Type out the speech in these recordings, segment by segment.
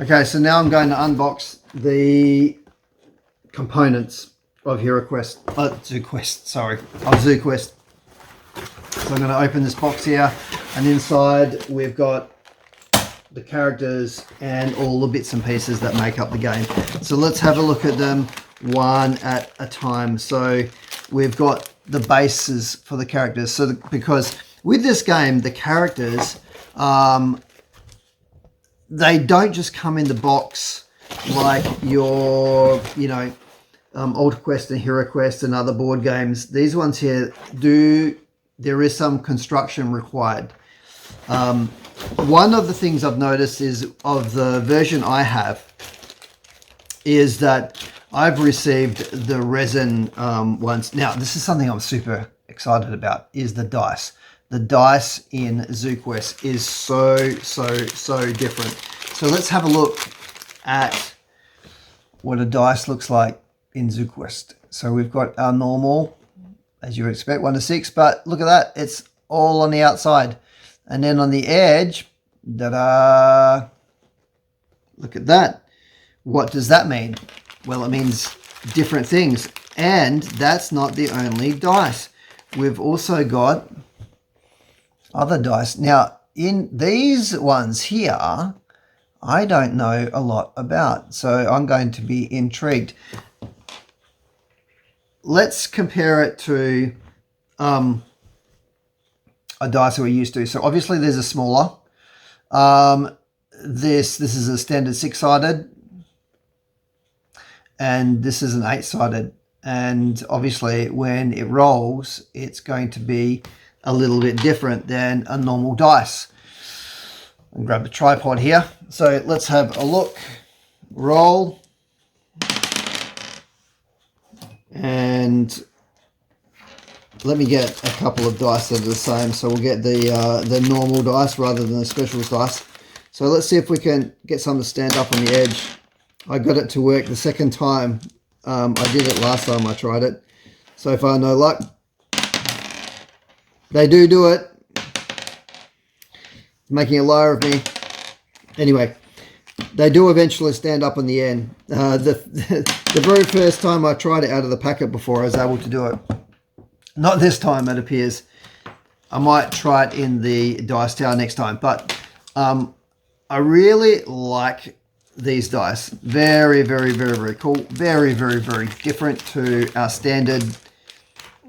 Okay, so now I'm going to unbox the components of TseuQuesT, sorry, of TseuQuesT. So I'm going to open this box here, and inside we've got the characters and all the bits and pieces that make up the game. So let's have a look at them one at a time. So we've got the bases for the characters. So because with this game, the characters, they don't just come in the box like your, AltaQuest and HeroQuest and other board games. These ones here there is some construction required. One of the things I've noticed is of the version I have is that I've received the resin ones. Now, this is something I'm super excited about, is the dice. The dice in TseuQuesT is so different. So let's have a look at what a dice looks like in TseuQuesT. So we've got our normal, as you would expect, 1 to 6, but look at that, it's all on the outside. And then on the edge, ta-da, look at that. What does that mean? Well, it means different things. And that's not the only dice. We've also got other dice. Now, in these ones here, I don't know a lot about, so I'm going to be intrigued. Let's compare it to a dice that we're used to. So obviously there's a smaller. This is a standard 6-sided, and this is an 8-sided. And obviously when it rolls, it's going to be a little bit different than a normal dice. I'll grab the tripod here. So let's have a look. Roll. And let me get a couple of dice that are the same. So we'll get the normal dice rather than the specials dice. So let's see if we can get some to stand up on the edge. I got it to work the second time. I did it last time I tried it. So far, no luck. They do it. Making a liar of me. Anyway, they do eventually stand up on the end. The very first time I tried it out of the packet before, I was able to do it. Not this time, it appears. I might try it in the dice tower next time. But I really like these dice. Very cool. Very different to our standard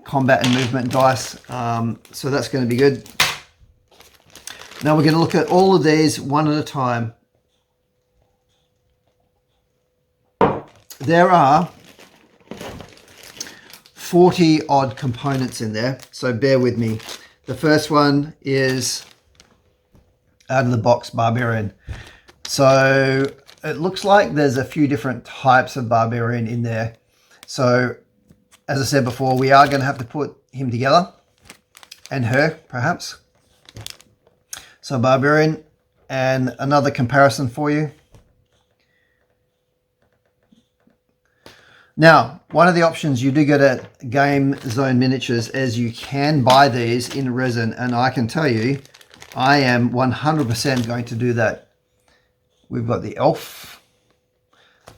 combat and movement dice. So that's going to be good. Now we're going to look at all of these one at a time. There are 40 odd components in there, so bear with me. The first one is out of the box Barbarian. So it looks like there's a few different types of Barbarian in there. So as I said before, we are going to have to put him together, and her perhaps. So Barbarian, and another comparison for you. Now, one of the options you do get at Game Zone Miniatures is you can buy these in resin, and I can tell you, I am 100% going to do that. We've got the elf.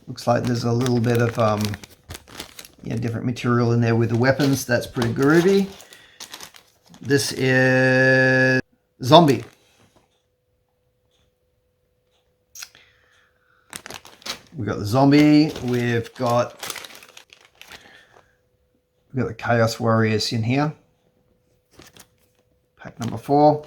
Looks like there's a little bit of different material in there with the weapons. That's pretty groovy. This is zombie. We've got the zombie. We've got the Chaos Warriors in here. Pack number 4.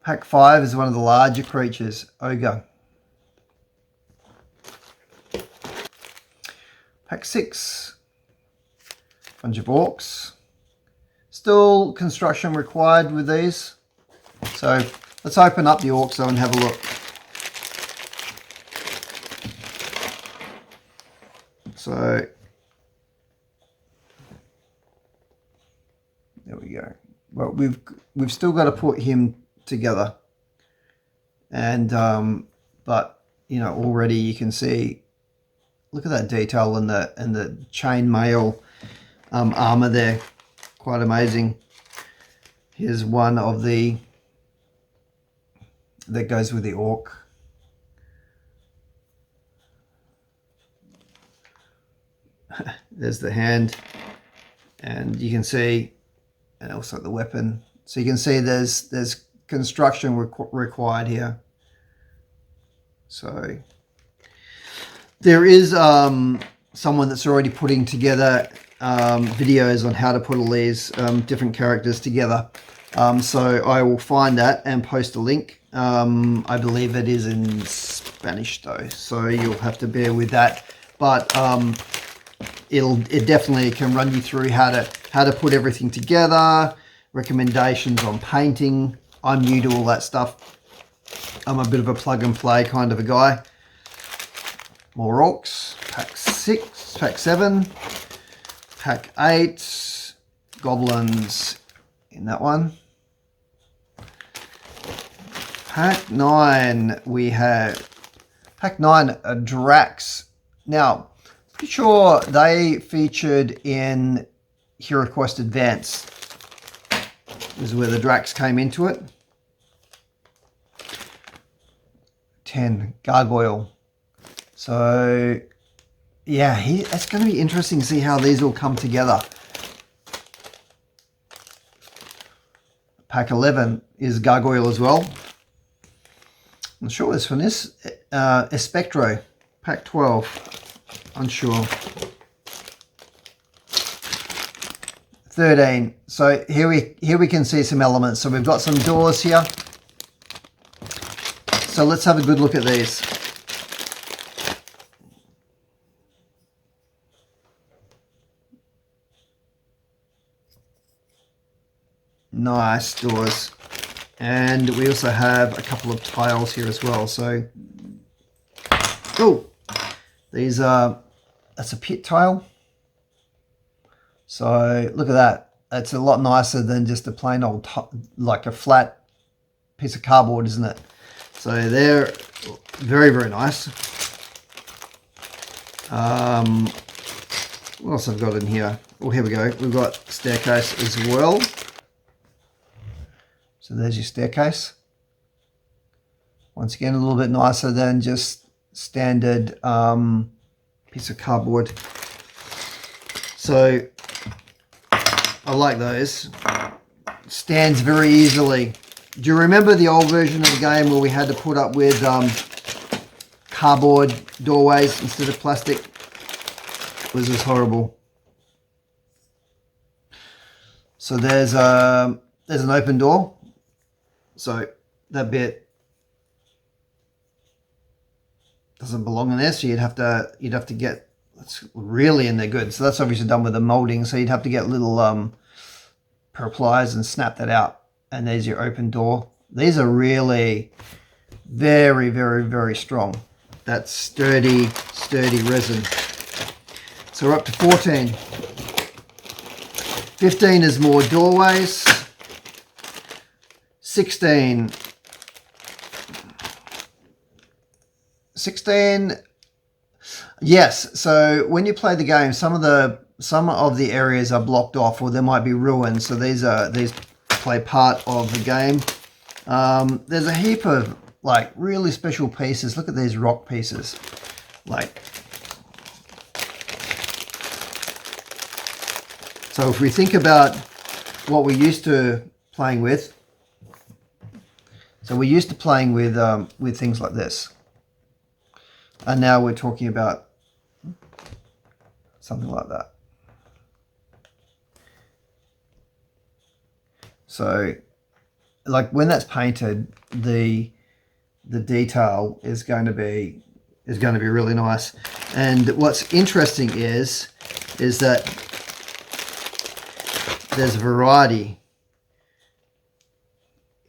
Pack 5 is one of the larger creatures, Ogre. Pack 6, bunch of orcs. Still construction required with these. So let's open up the orcs though and have a look. So there we go. Well, we've still got to put him together, and but already you can see, look at that detail in the chainmail armor there, quite amazing. Here's one of the that goes with the orc. There's the hand, and you can see, and also the weapon. So you can see there's construction required here. So there is someone that's already putting together videos on how to put all these different characters together. So I will find that and post a link. I believe it is in Spanish though, so you'll have to bear with that. But it definitely can run you through how to put everything together, recommendations on painting. I'm new to all that stuff. I'm a bit of a plug and play kind of a guy. More orcs, pack 6, pack 7, pack 8, goblins in that one. Pack 9, we have pack 9, a Drax. Now, pretty sure they featured in TseuQuesT Advance. This is where the Drax came into it. 10, Gargoyle. So, yeah, it's going to be interesting to see how these all come together. Pack 11 is Gargoyle as well. I'm not sure what this one is. Espectro, pack 12. Unsure. 13. So here we can see some elements. So we've got some doors here. So let's have a good look at these. Nice doors. And we also have a couple of tiles here as well. So, oh, these are, that's a pit tile. So look at that. It's a lot nicer than just a plain old, like a flat piece of cardboard, isn't it? So they're very, very nice. What else I've got in here? Oh, here we go. We've got staircase as well. So there's your staircase. Once again, a little bit nicer than just standard piece of cardboard. So I like those. Stands very easily. Do you remember the old version of the game where we had to put up with cardboard doorways instead of plastic? It was just horrible. So there's an open door. So that bit doesn't belong in there, so you'd have to get, it's really in there good. So that's obviously done with the molding, so you'd have to get little pair of pliers and snap that out. And there's your open door. These are really very, very, very strong. That's sturdy resin. So we're up to 14. 15 is more doorways. 16, yes. So when you play the game, some of the areas are blocked off, or there might be ruins. So these play part of the game. There's a heap of like really special pieces. Look at these rock pieces. Like, so if we think about what we used to playing with. So we're used to playing with things like this, and now we're talking about something like that. So, like when that's painted, the detail is going to be really nice. And what's interesting is that there's variety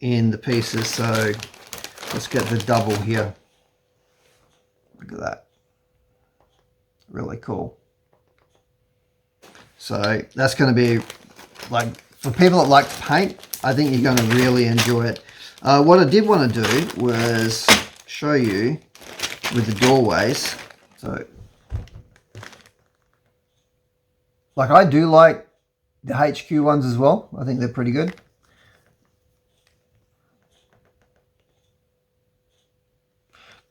in the pieces. So let's get the double here. Look at that. Really cool. So that's going to be like, for people that like to paint, I think you're going to really enjoy it. What I did want to do was show you with the doorways. So like, I do like the HQ ones as well. I think they're pretty good.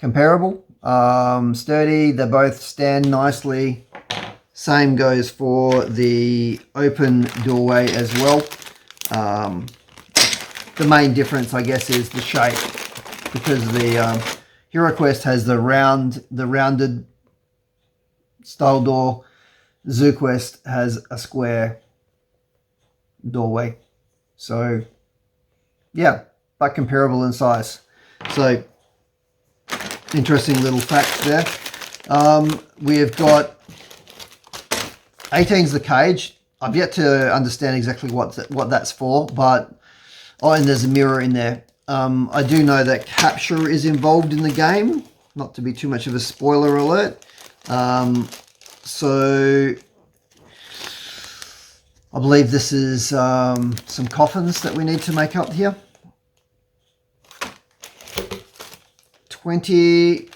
comparable, sturdy. They both stand nicely. Same goes for the open doorway as well. The main difference, I guess, is the shape, because the HeroQuest has the rounded style door. TseuQuesT has a square doorway. So yeah, but comparable in size. So interesting little facts there. We've got 18's the cage. I've yet to understand exactly what that's for, but and there's a mirror in there. I do know that capture is involved in the game. Not to be too much of a spoiler alert. So I believe this is some coffins that we need to make up here. 20.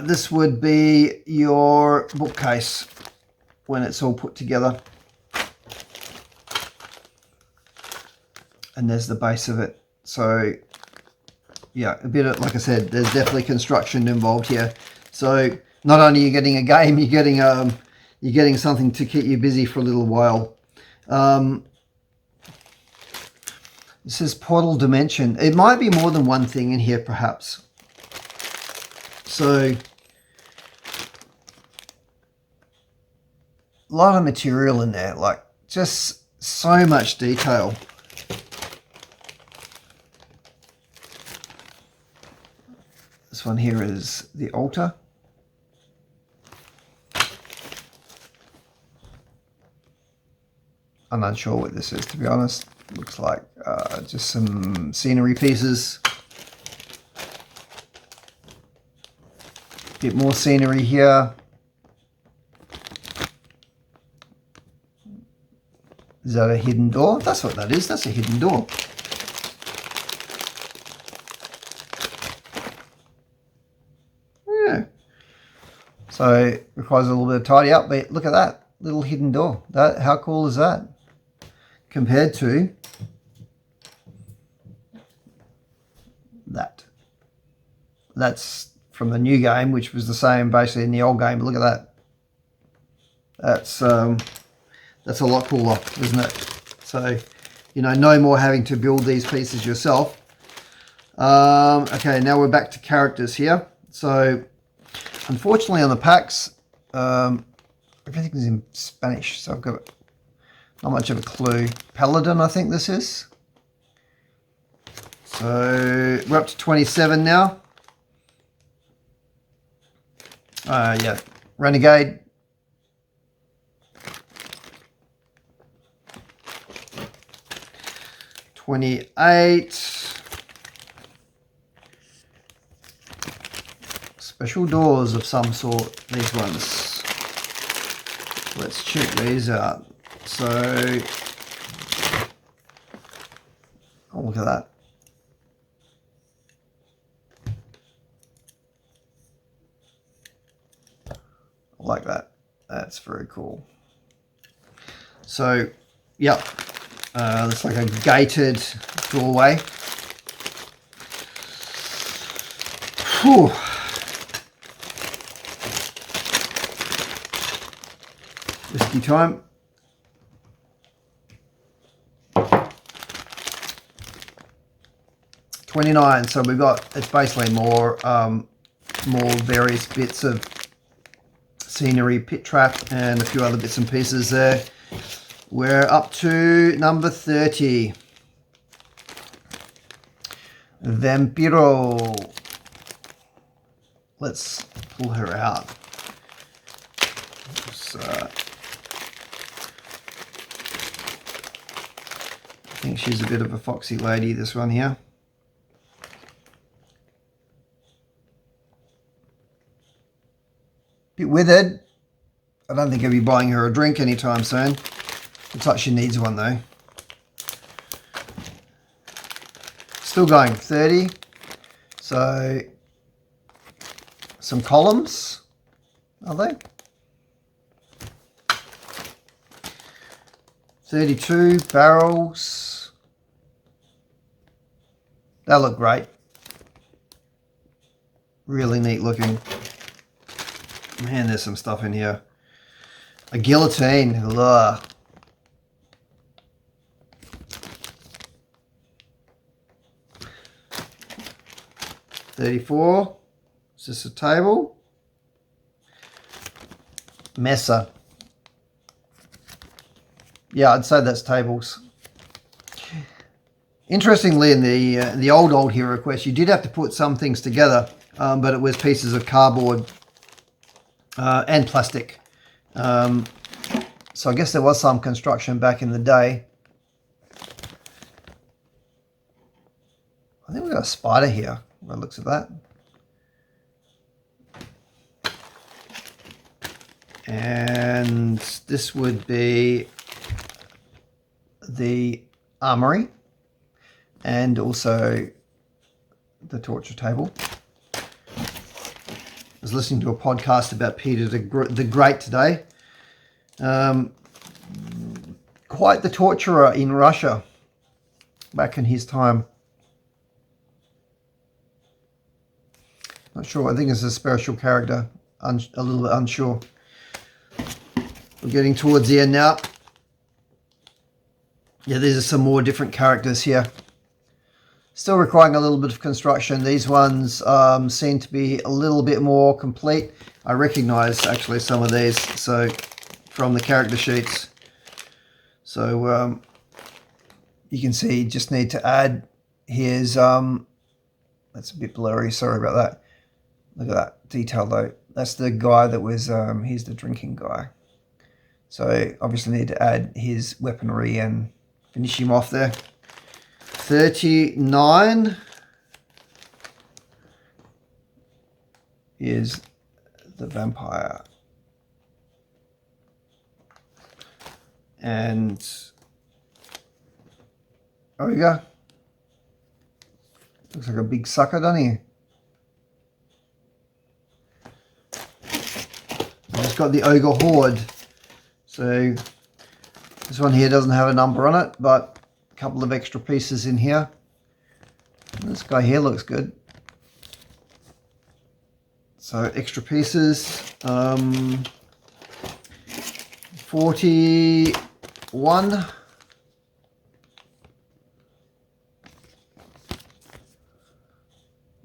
This would be your bookcase when it's all put together. And there's the base of it. So yeah, a bit of, like I said, there's definitely construction involved here. So not only are you getting a game, you're getting something to keep you busy for a little while. It says portal dimension. It might be more than one thing in here, perhaps. So a lot of material in there, like just so much detail. This one here is the altar. I'm not sure what this is, to be honest. Looks like just some scenery pieces. Bit more scenery here. Is that a hidden door? That's what that is. That's a hidden door. Yeah. So it requires a little bit of tidy up, but look at that little hidden door. How cool is that? Compared to that. That's from the new game, which was the same basically in the old game. But look at that. That's a lot cooler, isn't it? So, you know, no more having to build these pieces yourself. Okay, now we're back to characters here. So, unfortunately on the packs, everything's in Spanish, so I've got not much of a clue. Paladin, I think this is. So, we're up to 27 now. Yeah, Renegade. $28. Special doors of some sort, these ones. Let's check these out. So, oh, look at that. I like that. That's very cool. So, yep. Looks like a gated doorway. Whew. Whiskey time. $29. So we've got, it's basically more various bits of scenery, pit trap, and a few other bits and pieces there. We're up to number 30. Vampiro. Let's pull her out. So, I think she's a bit of a foxy lady, this one here. Bit withered. I don't think I'll be buying her a drink anytime soon. Looks like she needs one though. Still going 30. So some columns, are they? 32 barrels. They look great. Really neat looking. Man, there's some stuff in here. A guillotine. Ugh. $34. Is this a table? Messer. Yeah, I'd say that's tables. Interestingly, in the old HeroQuest, you did have to put some things together, but it was pieces of cardboard and plastic. So I guess there was some construction back in the day. I think we've got a spider here, by the looks of that. And this would be the armory and also the torture table. I was listening to a podcast about Peter the Great today. Quite the torturer in Russia back in his time. Not sure. I think it's a spiritual character. A little bit unsure. We're getting towards the end now. Yeah, these are some more different characters here. Still requiring a little bit of construction. These ones seem to be a little bit more complete. I recognize actually some of these from the character sheets. So you can see you just need to add his, that's a bit blurry, sorry about that. Look at that detail though. That's the guy that was, he's the drinking guy. So obviously need to add his weaponry and finish him off there. 39 is the vampire. And ogre. Looks like a big sucker, doesn't he? I just got the ogre horde. So this one here doesn't have a number on it, but a couple of extra pieces in here. And this guy here looks good. So extra pieces. 41.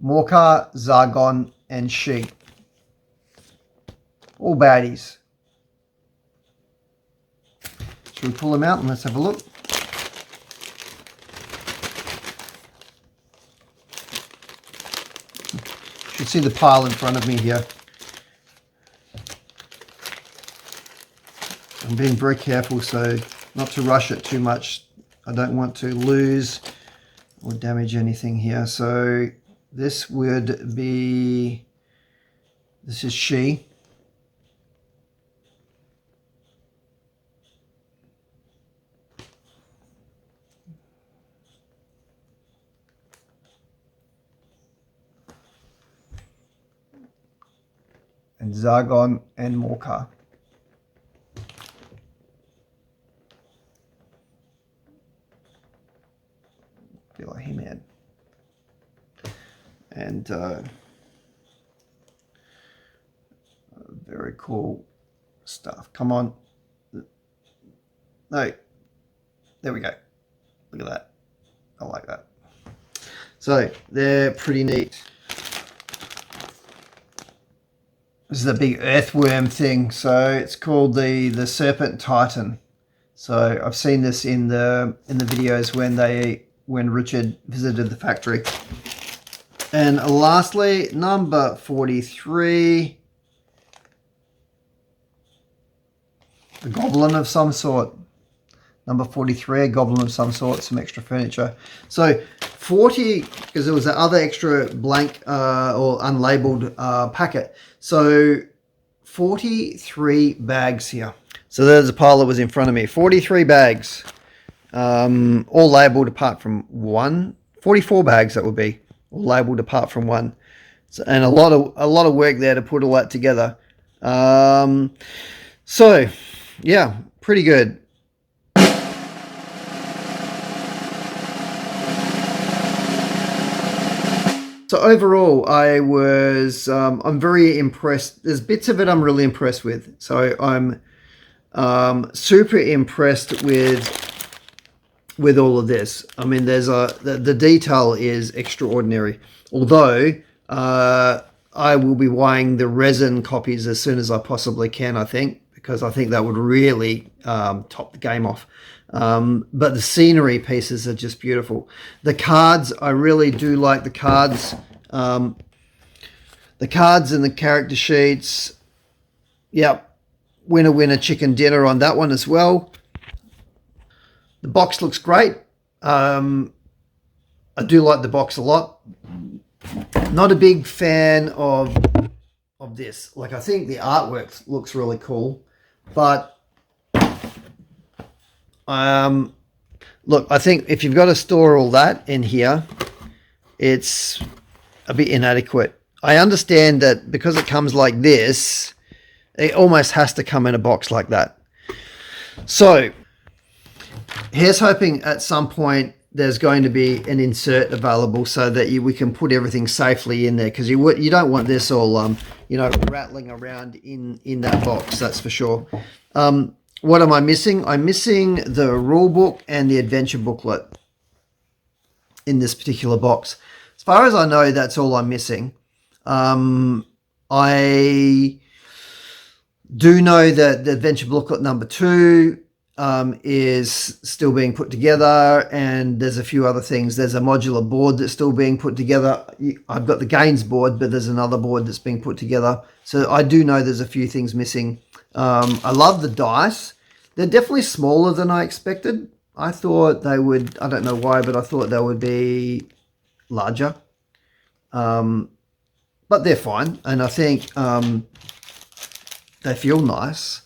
Morka, Zargon, and She. All baddies. Should we pull them out and let's have a look? You should see the pile in front of me here. I'm being very careful so not to rush it too much. I don't want to lose or damage anything here. So this would be, this is She. And Zargon and Morka. Feel like He-Man. And very cool stuff. Come on. No. There we go. Look at that. I like that. So they're pretty neat. This is a big earthworm thing, so it's called the Serpent Titan. So I've seen this in the videos when Richard visited the factory. And lastly, number 43, a goblin of some sort. Number 43, a goblin of some sort, some extra furniture. So 40, because there was that other extra blank or unlabeled packet. So 43 bags here. So there's a pile that was in front of me. 43 bags, all labeled apart from one. 44 bags that would be, all labeled apart from one. So, and a lot of work there to put all that together. So yeah, pretty good. So overall, I'm very impressed. There's bits of it I'm really impressed with. So I'm super impressed with all of this. I mean, the detail is extraordinary. Although I will be buying the resin copies as soon as I possibly can, I think, because I think that would really top the game off. But the scenery pieces are just beautiful. The cards, I really do like the cards. The cards and the character sheets. Yep. Winner, winner, chicken dinner on that one as well. The box looks great. I do like the box a lot. Not a big fan of this. Like, I think the artwork looks really cool, but look, I think if you've got to store all that in here, it's a bit inadequate. I understand that because it comes like this, it almost has to come in a box like that. So here's hoping at some point there's going to be an insert available so that we can put everything safely in there, because you don't want this all rattling around in that box, that's for sure. What am I missing? I'm missing the rule book and the adventure booklet in this particular box. As far as I know, that's all I'm missing. I do know that the adventure booklet number 2 is still being put together, and there's a few other things. There's a modular board that's still being put together. I've got the gains board, but there's another board that's being put together. So I do know there's a few things missing. I love the dice. They're definitely smaller than I expected. I thought they would, I don't know why, but I thought they would be larger. But they're fine, and I think they feel nice.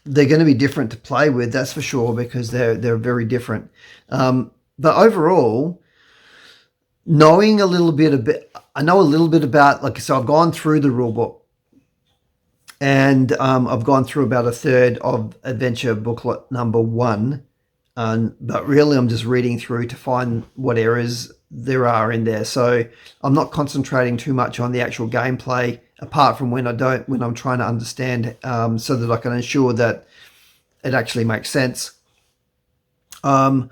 They're going to be different to play with, that's for sure, because they're very different. But overall, I know a little bit about, so I've gone through the rule book, and I've gone through about a third of adventure booklet number 1. But really, I'm just reading through to find what errors there are in there. So I'm not concentrating too much on the actual gameplay, apart from when I'm trying to understand, so that I can ensure that it actually makes sense. I'm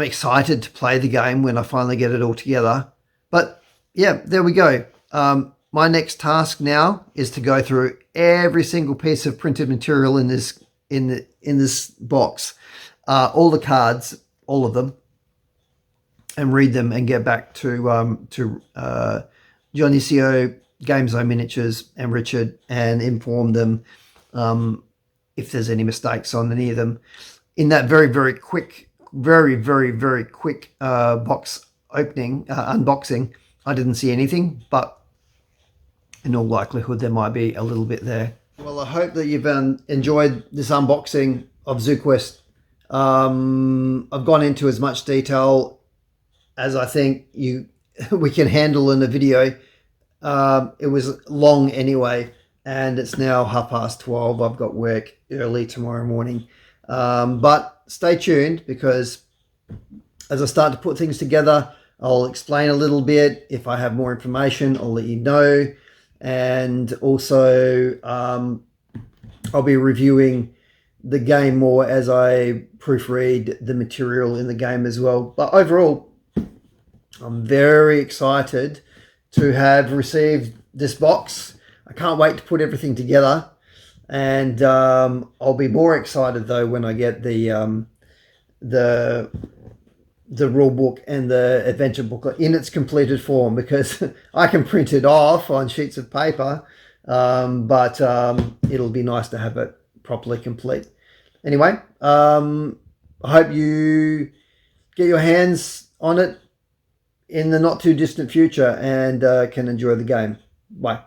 excited to play the game when I finally get it all together. But yeah, there we go. My next task now is to go through every single piece of printed material in this box, all the cards, all of them, and read them and get back to Johnny CO, Game Zone Miniatures, and Richard, and inform them if there's any mistakes on any of them. In that very, very quick box unboxing, I didn't see anything, but in all likelihood there might be a little bit there. Well, I hope that you've enjoyed this unboxing of TseuQuesT. I've gone into as much detail as I think we can handle in a video. It was long anyway, and it's now 12:30. I've got work early tomorrow morning. But stay tuned, because as I start to put things together, I'll explain a little bit. If I have more information, I'll let you know. And also I'll be reviewing the game more as I proofread the material in the game as well. But overall, I'm very excited to have received this box. I can't wait to put everything together, and I'll be more excited though when I get the rule book and the adventure booklet in its completed form, because I can print it off on sheets of paper, but it'll be nice to have it properly complete. Anyway, I hope you get your hands on it in the not too distant future and can enjoy the game. Bye.